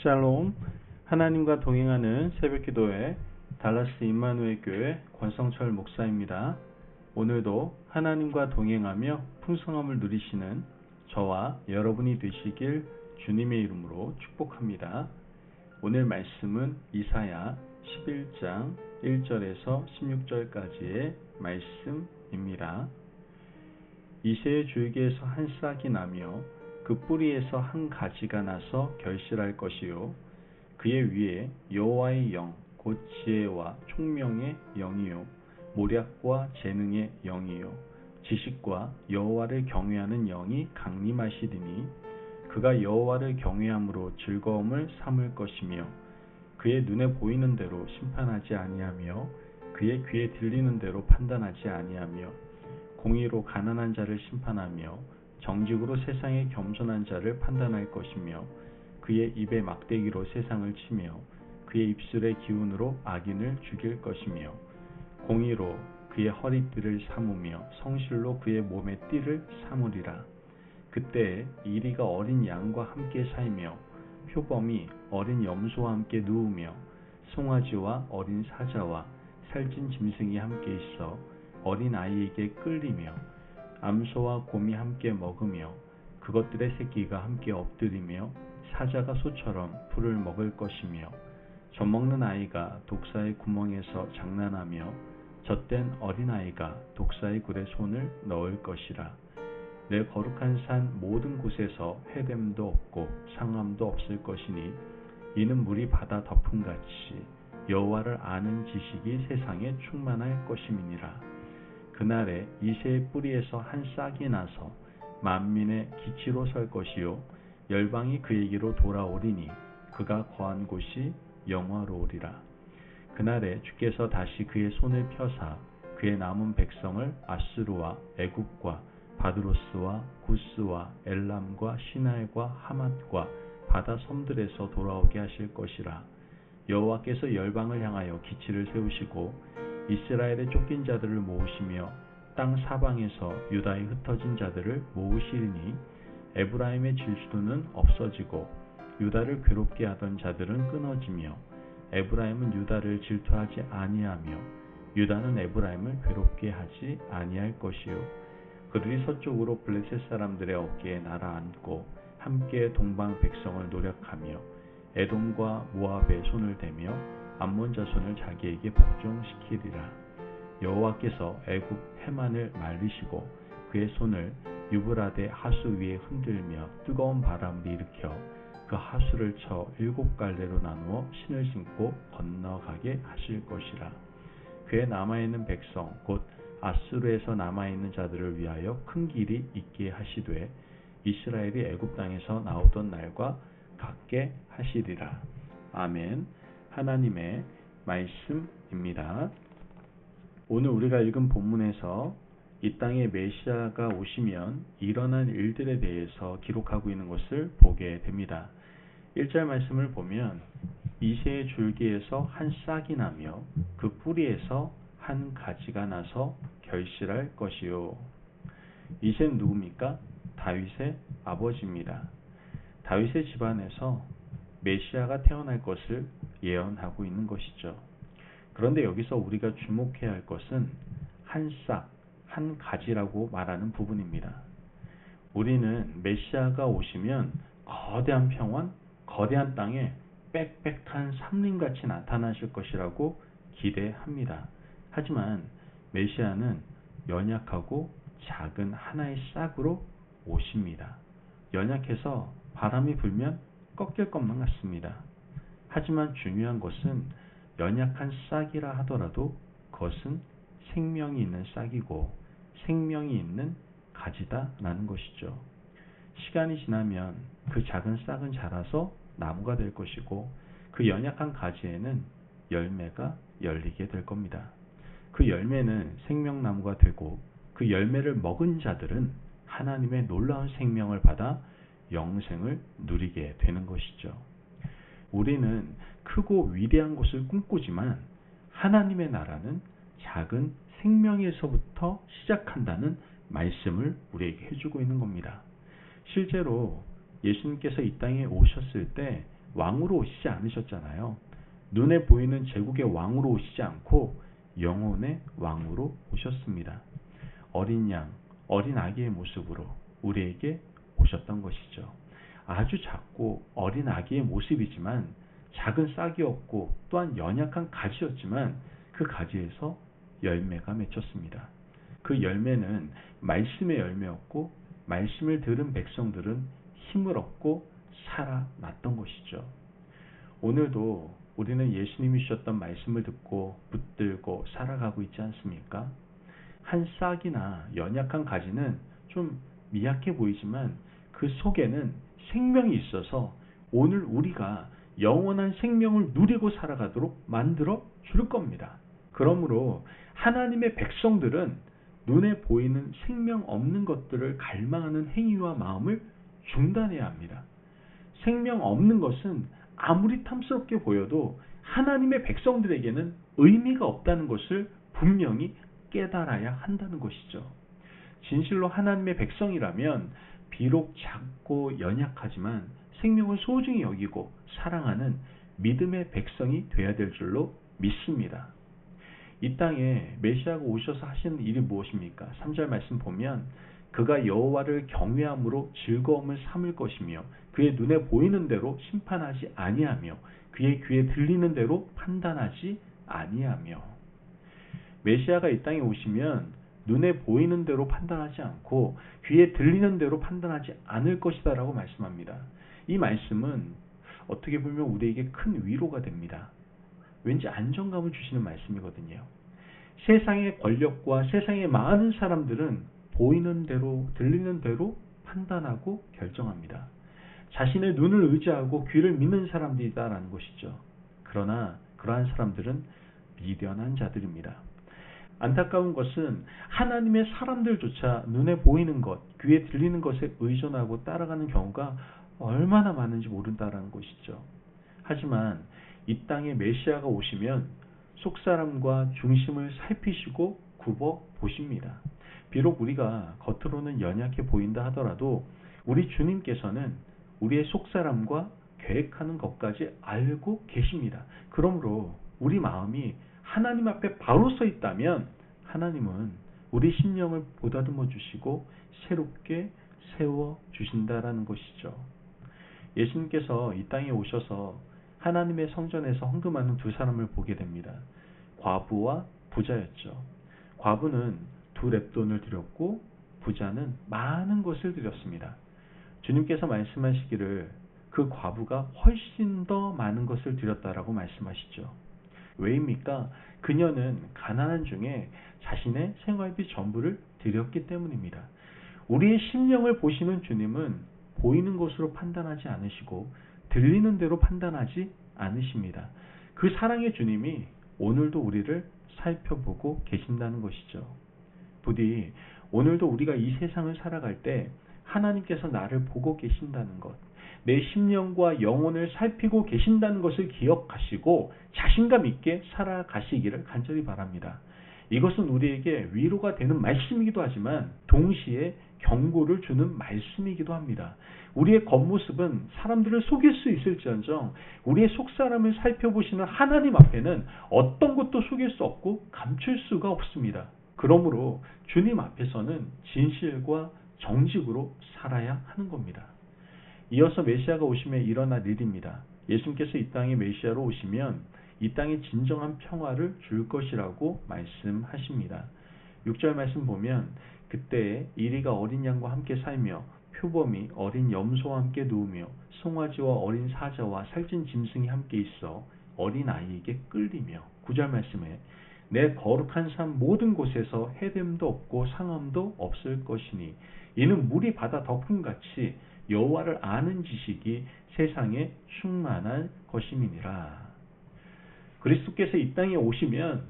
샬롬, 하나님과 동행하는 새벽기도회 달라스 임마누엘 교회 권성철 목사입니다. 오늘도 하나님과 동행하며 풍성함을 누리시는 저와 여러분이 되시길 주님의 이름으로 축복합니다. 오늘 말씀은 이사야 11장 1절에서 16절까지의 말씀입니다. 이새의 줄기에서 한 싹이 나며 그 뿌리에서 한 가지가 나서 결실할 것이요 그의 위에 여호와의 영 곧 지혜와 총명의 영이요 모략과 재능의 영이요 지식과 여호와를 경외하는 영이 강림하시리니 그가 여호와를 경외함으로 즐거움을 삼을 것이며 그의 눈에 보이는 대로 심판하지 아니하며 그의 귀에 들리는 대로 판단하지 아니하며 공의로 가난한 자를 심판하며 정직으로 세상의 겸손한 자를 판단할 것이며 그의 입에 막대기로 세상을 치며 그의 입술의 기운으로 악인을 죽일 것이며 공의로 그의 허리띠를 삼으며 성실로 그의 몸의 띠를 삼으리라. 그때 이리가 어린 양과 함께 살며 표범이 어린 염소와 함께 누우며 송아지와 어린 사자와 살찐 짐승이 함께 있어 어린 아이에게 끌리며 암소와 곰이 함께 먹으며 그것들의 새끼가 함께 엎드리며 사자가 소처럼 풀을 먹을 것이며 젖먹는 아이가 독사의 구멍에서 장난하며 젖된 어린아이가 독사의 굴에 손을 넣을 것이라. 내 거룩한 산 모든 곳에서 해됨도 없고 상함도 없을 것이니 이는 물이 바다 덮음같이 여호와를 아는 지식이 세상에 충만할 것임이니라. 그날에 이새의 뿌리에서 한 싹이 나서 만민의 기치로 설 것이요 열방이 그에게로 돌아오리니 그가 거한 곳이 영화로우리라. 그날에 주께서 다시 그의 손을 펴사 그의 남은 백성을 아수르와 애굽과 바드로스와 구스와 엘람과 시날과 하맛과 바다 섬들에서 돌아오게 하실 것이라. 여호와께서 열방을 향하여 기치를 세우시고 이스라엘의 쫓긴 자들을 모으시며 땅 사방에서 유다의 흩어진 자들을 모으시리니 에브라임의 질투는 없어지고 유다를 괴롭게 하던 자들은 끊어지며 에브라임은 유다를 질투하지 아니하며 유다는 에브라임을 괴롭게 하지 아니할 것이요 그들이 서쪽으로 블레셋 사람들의 어깨에 날아앉고 함께 동방 백성을 노력하며 에돔과 모압의 손을 대며 암몬 자손을 자기에게 복종시키리라. 여호와께서 애굽 해만을 말리시고 그의 손을 유브라데 하수 위에 흔들며 뜨거운 바람을 일으켜 그 하수를 쳐 7갈래로 나누어 신을 신고 건너가게 하실 것이라. 그의 남아있는 백성 곧 아수르에서 남아있는 자들을 위하여 큰 길이 있게 하시되 이스라엘이 애굽 땅에서 나오던 날과 같게 하시리라. 아멘. 하나님의 말씀입니다. 오늘 우리가 읽은 본문에서 이 땅에 메시아가 오시면 일어난 일들에 대해서 기록하고 있는 것을 보게 됩니다. 1절 말씀을 보면 이새의 줄기에서 한 싹이 나며 그 뿌리에서 한 가지가 나서 결실할 것이요. 이새는 누굽니까? 다윗의 아버지입니다. 다윗의 집안에서 메시아가 태어날 것을 예언하고 있는 것이죠. 그런데 여기서 우리가 주목해야 할 것은 한 싹, 한 가지라고 말하는 부분입니다. 우리는 메시아가 오시면 거대한 평원, 거대한 땅에 빽빽한 삼림같이 나타나실 것이라고 기대합니다. 하지만 메시아는 연약하고 작은 하나의 싹으로 오십니다. 연약해서 바람이 불면 꺾일 것만 같습니다. 하지만 중요한 것은 연약한 싹이라 하더라도 그것은 생명이 있는 싹이고 생명이 있는 가지다라는 것이죠. 시간이 지나면 그 작은 싹은 자라서 나무가 될 것이고 그 연약한 가지에는 열매가 열리게 될 겁니다. 그 열매는 생명나무가 되고 그 열매를 먹은 자들은 하나님의 놀라운 생명을 받아 영생을 누리게 되는 것이죠. 우리는 크고 위대한 것을 꿈꾸지만 하나님의 나라는 작은 생명에서부터 시작한다는 말씀을 우리에게 해주고 있는 겁니다. 실제로 예수님께서 이 땅에 오셨을 때 왕으로 오시지 않으셨잖아요. 눈에 보이는 제국의 왕으로 오시지 않고 영혼의 왕으로 오셨습니다. 어린 양, 어린 아기의 모습으로 우리에게 오셨던 것이죠. 아주 작고 어린 아기의 모습이지만 작은 싹이었고 또한 연약한 가지였지만 그 가지에서 열매가 맺혔습니다. 그 열매는 말씀의 열매였고 말씀을 들은 백성들은 힘을 얻고 살아났던 것이죠. 오늘도 우리는 예수님이 주셨던 말씀을 듣고 붙들고 살아가고 있지 않습니까? 한 싹이나 연약한 가지는 좀 미약해 보이지만 그 속에는 생명이 있어서 오늘 우리가 영원한 생명을 누리고 살아가도록 만들어 줄 겁니다. 그러므로 하나님의 백성들은 눈에 보이는 생명 없는 것들을 갈망하는 행위와 마음을 중단해야 합니다. 생명 없는 것은 아무리 탐스럽게 보여도 하나님의 백성들에게는 의미가 없다는 것을 분명히 깨달아야 한다는 것이죠. 진실로 하나님의 백성이라면 비록 작고 연약하지만 생명을 소중히 여기고 사랑하는 믿음의 백성이 되어야 될 줄로 믿습니다. 이 땅에 메시아가 오셔서 하시는 일이 무엇입니까? 3절 말씀 보면 그가 여호와를 경외함으로 즐거움을 삼을 것이며 그의 눈에 보이는 대로 심판하지 아니하며 그의 귀에 들리는 대로 판단하지 아니하며. 메시아가 이 땅에 오시면 눈에 보이는 대로 판단하지 않고 귀에 들리는 대로 판단하지 않을 것이다 라고 말씀합니다. 이 말씀은 어떻게 보면 우리에게 큰 위로가 됩니다. 왠지 안정감을 주시는 말씀이거든요. 세상의 권력과 세상의 많은 사람들은 보이는 대로 들리는 대로 판단하고 결정합니다. 자신의 눈을 의지하고 귀를 믿는 사람들이다라는 것이죠. 그러나 그러한 사람들은 미련한 자들입니다. 안타까운 것은 하나님의 사람들조차 눈에 보이는 것, 귀에 들리는 것에 의존하고 따라가는 경우가 얼마나 많은지 모른다라는 것이죠. 하지만 이 땅에 메시아가 오시면 속사람과 중심을 살피시고 굽어 보십니다. 비록 우리가 겉으로는 연약해 보인다 하더라도 우리 주님께서는 우리의 속사람과 계획하는 것까지 알고 계십니다. 그러므로 우리 마음이 하나님 앞에 바로 서 있다면 하나님은 우리 심령을 보다듬어 주시고 새롭게 세워 주신다라는 것이죠. 예수님께서 이 땅에 오셔서 하나님의 성전에서 헌금하는 두 사람을 보게 됩니다. 과부와 부자였죠. 과부는 2렙돈을 드렸고 부자는 많은 것을 드렸습니다. 주님께서 말씀하시기를 그 과부가 훨씬 더 많은 것을 드렸다라고 말씀하시죠. 왜입니까? 그녀는 가난한 중에 자신의 생활비 전부를 드렸기 때문입니다. 우리의 심령을 보시는 주님은 보이는 것으로 판단하지 않으시고 들리는 대로 판단하지 않으십니다. 그 사랑의 주님이 오늘도 우리를 살펴보고 계신다는 것이죠. 부디 오늘도 우리가 이 세상을 살아갈 때 하나님께서 나를 보고 계신다는 것, 내 심령과 영혼을 살피고 계신다는 것을 기억하시고 자신감 있게 살아가시기를 간절히 바랍니다. 이것은 우리에게 위로가 되는 말씀이기도 하지만 동시에 경고를 주는 말씀이기도 합니다. 우리의 겉모습은 사람들을 속일 수 있을지언정 우리의 속사람을 살펴보시는 하나님 앞에는 어떤 것도 속일 수 없고 감출 수가 없습니다. 그러므로 주님 앞에서는 진실과 정직으로 살아야 하는 겁니다. 이어서 메시아가 오시면 일어날 일입니다. 예수님께서 이 땅에 메시아로 오시면 이 땅에 진정한 평화를 줄 것이라고 말씀하십니다. 6절 말씀 보면 그때에 이리가 어린 양과 함께 살며 표범이 어린 염소와 함께 누우며 송아지와 어린 사자와 살찐 짐승이 함께 있어 어린 아이에게 끌리며 9절 말씀에 내 거룩한 삶 모든 곳에서 해됨도 없고 상함도 없을 것이니 이는 물이 바다 덮음같이 여호와를 아는 지식이 세상에 충만할 것임이니라. 그리스도께서 이 땅에 오시면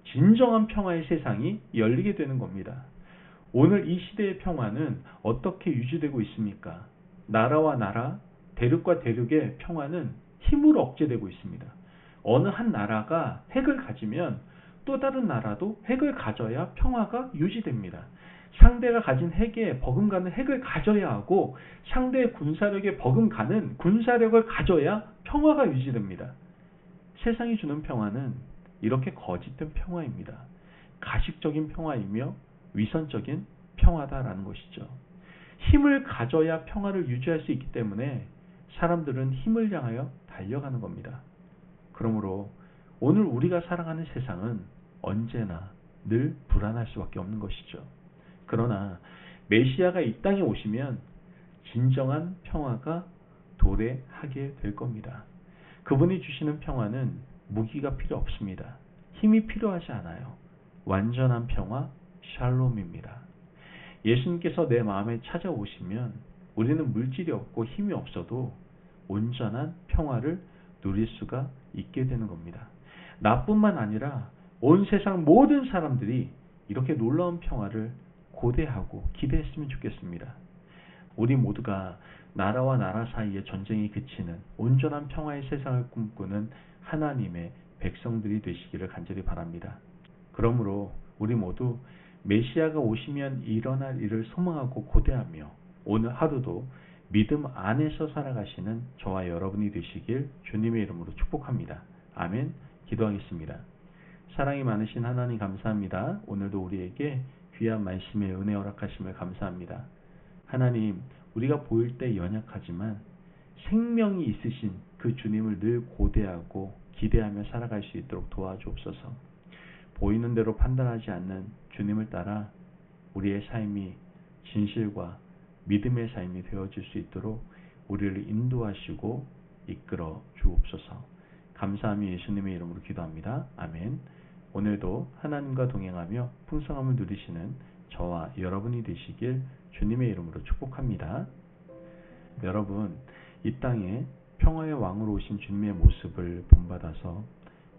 진정한 평화의 세상이 열리게 되는 겁니다. 오늘 이 시대의 평화는 어떻게 유지되고 있습니까? 나라와 나라, 대륙과 대륙의 평화는 힘으로 억제되고 있습니다. 어느 한 나라가 핵을 가지면 또 다른 나라도 핵을 가져야 평화가 유지됩니다. 상대가 가진 핵에 버금가는 핵을 가져야 하고 상대의 군사력에 버금가는 군사력을 가져야 평화가 유지됩니다. 세상이 주는 평화는 이렇게 거짓된 평화입니다. 가식적인 평화이며 위선적인 평화다라는 것이죠. 힘을 가져야 평화를 유지할 수 있기 때문에 사람들은 힘을 향하여 달려가는 겁니다. 그러므로 오늘 우리가 살아가는 세상은 언제나 늘 불안할 수밖에 없는 것이죠. 그러나 메시아가 이 땅에 오시면 진정한 평화가 도래하게 될 겁니다. 그분이 주시는 평화는 무기가 필요 없습니다. 힘이 필요하지 않아요. 완전한 평화, 샬롬입니다. 예수님께서 내 마음에 찾아오시면 우리는 물질이 없고 힘이 없어도 온전한 평화를 누릴 수가 있게 되는 겁니다. 나뿐만 아니라 온 세상 모든 사람들이 이렇게 놀라운 평화를 고대하고 기대했으면 좋겠습니다. 우리 모두가 나라와 나라 사이의 전쟁이 그치는 온전한 평화의 세상을 꿈꾸는 하나님의 백성들이 되시기를 간절히 바랍니다. 그러므로 우리 모두 메시아가 오시면 일어날 일을 소망하고 고대하며 오늘 하루도 믿음 안에서 살아가시는 저와 여러분이 되시길 주님의 이름으로 축복합니다. 아멘. 기도하겠습니다. 사랑이 많으신 하나님 감사합니다. 오늘도 우리에게 귀한 말씀의 은혜 허락하심을 감사합니다. 하나님, 우리가 보일 때 연약하지만 생명이 있으신 그 주님을 늘 고대하고 기대하며 살아갈 수 있도록 도와주옵소서. 보이는 대로 판단하지 않는 주님을 따라 우리의 삶이 진실과 믿음의 삶이 되어질 수 있도록 우리를 인도하시고 이끌어 주옵소서. 감사하며 예수님의 이름으로 기도합니다. 아멘. 오늘도 하나님과 동행하며 풍성함을 누리시는 저와 여러분이 되시길 주님의 이름으로 축복합니다. 여러분, 이 땅에 평화의 왕으로 오신 주님의 모습을 본받아서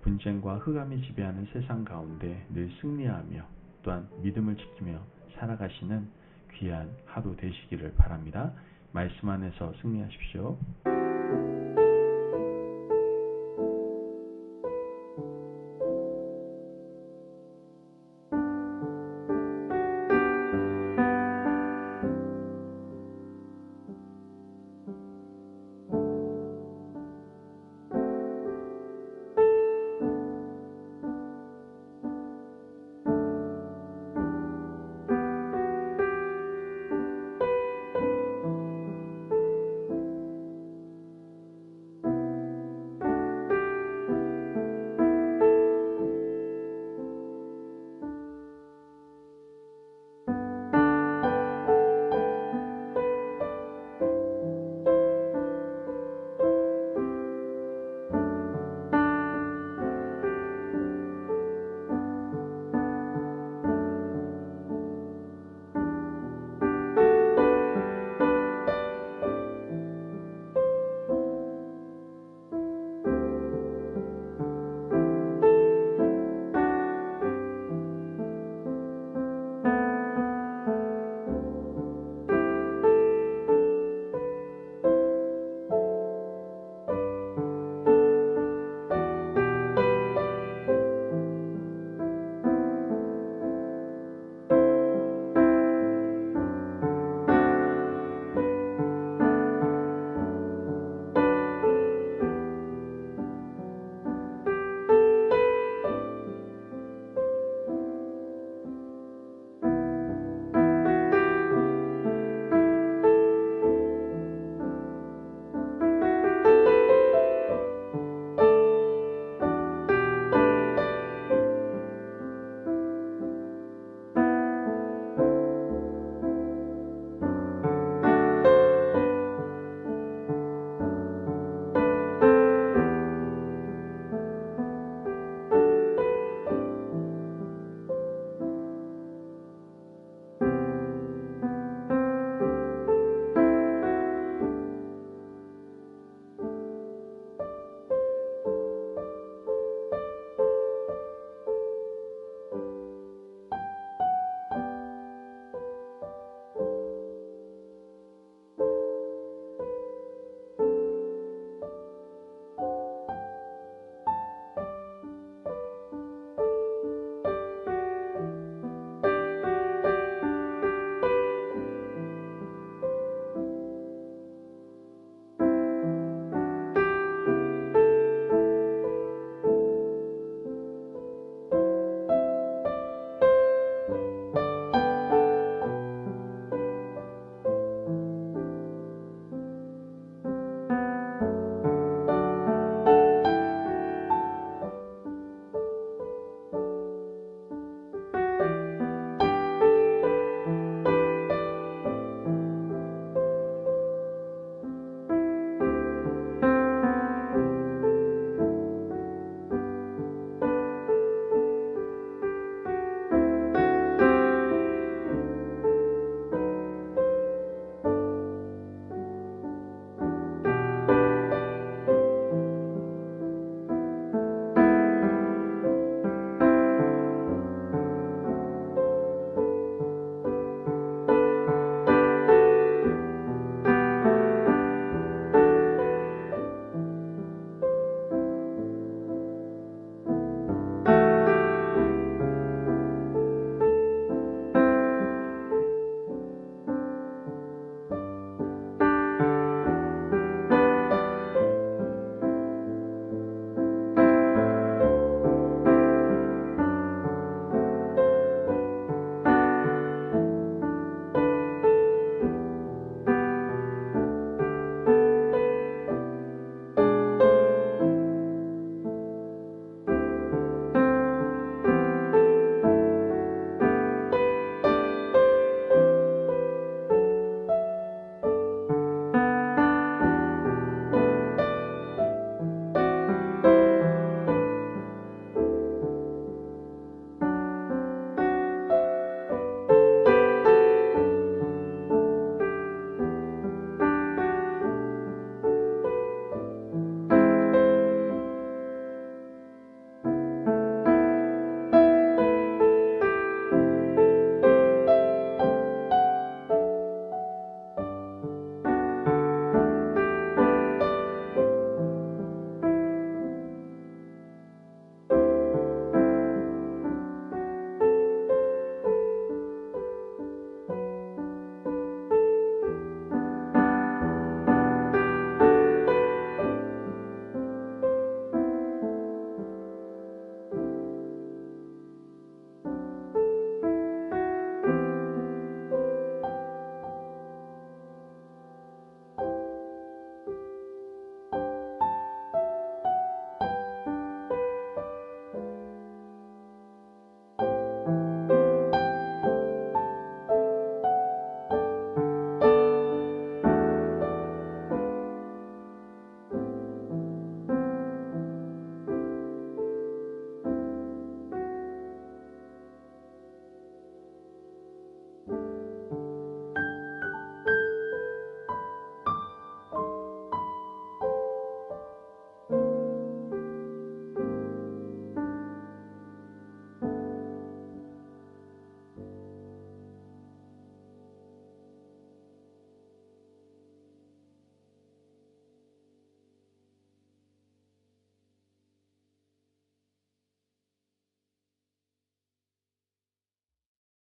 분쟁과 흑암이 지배하는 세상 가운데 늘 승리하며 또한 믿음을 지키며 살아가시는 귀한 하루 되시기를 바랍니다. 말씀 안에서 승리하십시오.